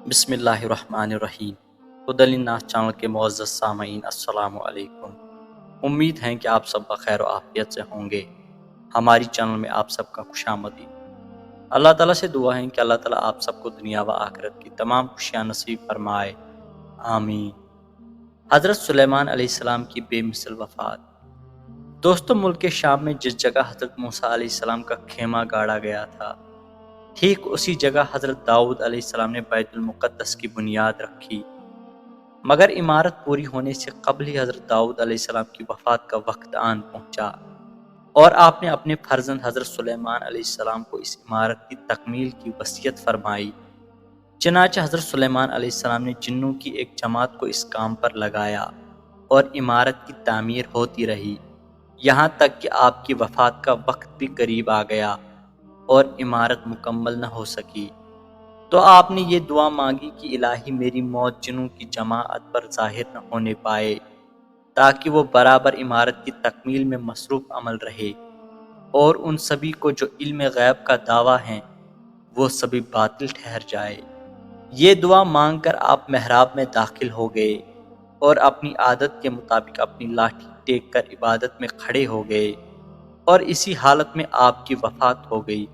बिस्मिल्लाहिर्रहमानिर्रहीम। हुदल लिन्नास चैनल के मुअज़्ज़ज़ सामईन अस्सलामु अलैकुम। उम्मीद है कि आप सब बखैर और आफियत से होंगे। हमारी चैनल में आप सबका खुशामदीद। अल्लाह ताला से दुआ है कि अल्लाह ताला आप सबको दुनिया व आखिरत की तमाम खुशियाँ नसीब फरमाए, आमीन। हज़रत सुलेमान अलैहिस्सलाम की बेमिसल वफ़ात। दोस्तों, मुल्क के शाम में जिस जगह हज़रत मूसा अलैहिस्सलाम का खेमा गाड़ा गया था, ठीक उसी जगह हज़रत दाऊद अलैहिस्सलाम ने बैतुल मुक़द्दस की बुनियाद रखी। मगर इमारत पूरी होने से कबल ही हज़रत दाऊद अलैहिस्सलाम की वफ़ात का वक्त आन पहुँचा और आपने अपने फर्जंद हज़रत सुलेमान अलैहिस्सलाम को इस इमारत की तकमील की वसीयत फरमाई। चनाचे हज़रत सुलेमान अलैहिस्सलाम ने जिन्नों की एक जमात को इस काम पर लगाया और इमारत की तामीर होती रही, यहाँ तक कि आपकी वफ़ात का वक्त भी करीब आ गया और इमारत मुकम्मल न हो सकी। तो आपने ये दुआ मांगी कि इलाही मेरी मौत जिन्नों की जमाअत पर ज़ाहिर न होने पाए, ताकि वो बराबर इमारत की तकमील में मसरूफ़ अमल रहे और उन सभी को जो इल्म गैब का दावा हैं वो सभी बातिल ठहर जाए। ये दुआ मांग कर आप महराब में दाखिल हो गए और अपनी आदत के मुताबिक अपनी लाठी टेक कर इबादत में खड़े हो गए और इसी हालत में आपकी वफ़ात हो गई।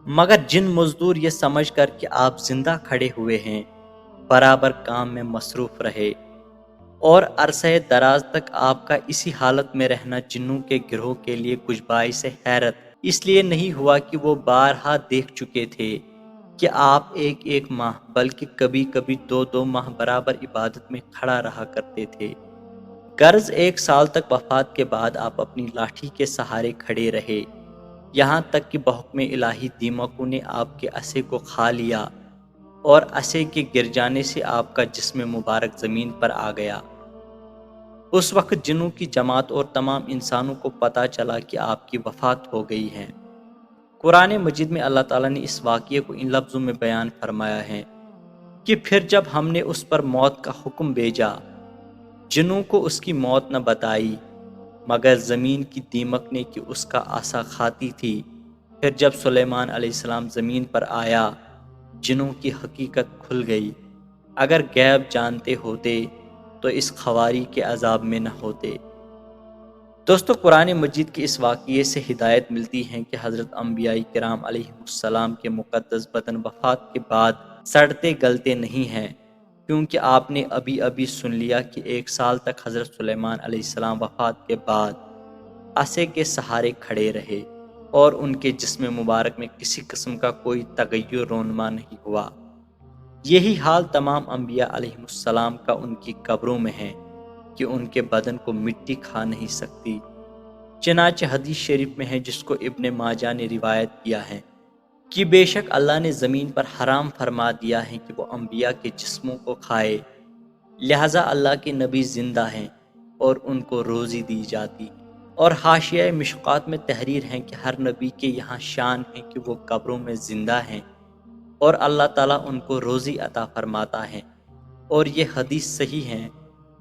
मगर जिन मजदूर ये समझ कर कि आप जिंदा खड़े हुए हैं, बराबर काम में मसरूफ़ रहे और अरसे दराज तक आपका इसी हालत में रहना जिन्नों के गिरोह के लिए कुछ बाइस हैरत इसलिए नहीं हुआ कि वो बारहा देख चुके थे कि आप एक एक माह बल्कि कभी कभी दो दो माह बराबर इबादत में खड़ा रहा करते थे। गर्ज एक साल तक वफात के बाद आप अपनी लाठी के सहारे खड़े रहे, यहाँ तक कि बहुक्म इलाही दीमकों ने आपके असे को खा लिया और असे के गिर जाने से आपका जिस्म मुबारक ज़मीन पर आ गया। उस वक्त जिन्नों की जमात और तमाम इंसानों को पता चला कि आपकी वफ़ात हो गई है। कुरान मजीद में अल्लाह ताला ने इस वाक़ये को इन लफ्ज़ों में बयान फरमाया है कि फिर जब हमने उस पर मौत का हुक्म भेजा, जिन्नों को उसकी मौत न बताई मगर ज़मीन की दीमक ने कि उसका आसा खाती थी। फिर जब सुलेमान अलैहिस्सलाम ज़मीन पर आया, जिन्नों की हकीकत खुल गई। अगर गैब जानते होते तो इस खवारी के अजाब में न होते। दोस्तों, कुरान मजीद के इस वाक़ये से हिदायत मिलती है कि हज़रत अंबिया किराम अलैहिमुस्सलाम के मुक़द्दस बदन वफ़ात के बाद सड़ते गलते नहीं हैं, क्योंकि आपने अभी अभी सुन लिया कि एक साल तक हज़रत सुलेमान अलैहिस्सलाम वफ़ात के बाद असे के सहारे खड़े रहे और उनके जिस्म मुबारक में किसी किस्म का कोई तगय्युर रोनमा नहीं हुआ। यही हाल तमाम अंबिया अलैहिमुस्सलाम का उनकी कब्रों में है कि उनके बदन को मिट्टी खा नहीं सकती। चनाचे हदीस शरीफ में है, जिसको इब्ने माजा ने रिवायत किया है कि बेशक अल्लाह ने ज़मीन पर हराम फरमा दिया है कि वो अंबिया के जिस्मों को खाए, लिहाजा अल्लाह के नबी जिंदा हैं और उनको रोज़ी दी जाती है। और हाशिया मिशकात में तहरीर है कि हर नबी के यहाँ शान है कि वो कब्रों में ज़िंदा हैं और अल्लाह ताला उनको रोज़ी अता फरमाता है। और ये हदीस सही हैं।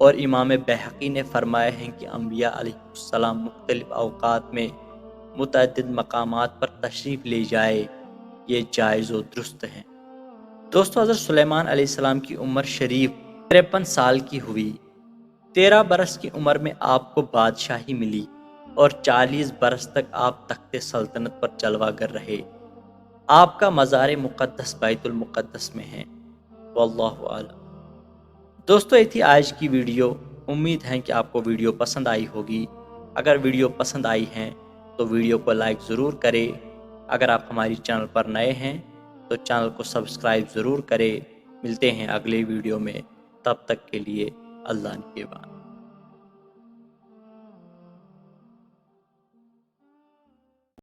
और इमाम बैहक़ी ने फरमाया है कि अंबिया अलैहिस्सलाम मुख्तलिफ़ औक़ात में मुतअद्दिद मकामात पर तशरीफ़ ले जाए, ये जायज़ व दुरुस्त हैं। दोस्तों, हज़रत सुलेमान अलैहिस्सलाम की उम्र शरीफ 53 साल की हुई। 13 बरस की उम्र में आपको बादशाही मिली और 40 बरस तक आप तख्ते सल्तनत पर जलवागर रहे। आपका मज़ार मुक़द्दस बैतुल मुक़द्दस में है। वल्लाहु आलम। दोस्तों, ये थी आज की वीडियो। उम्मीद है कि आपको वीडियो पसंद आई होगी। अगर वीडियो पसंद आई है तो वीडियो को लाइक ज़रूर करें। अगर आप हमारी चैनल पर नए हैं तो चैनल को सब्सक्राइब ज़रूर करें। मिलते हैं अगले वीडियो में, तब तक के लिए अल्लाह निगहबान।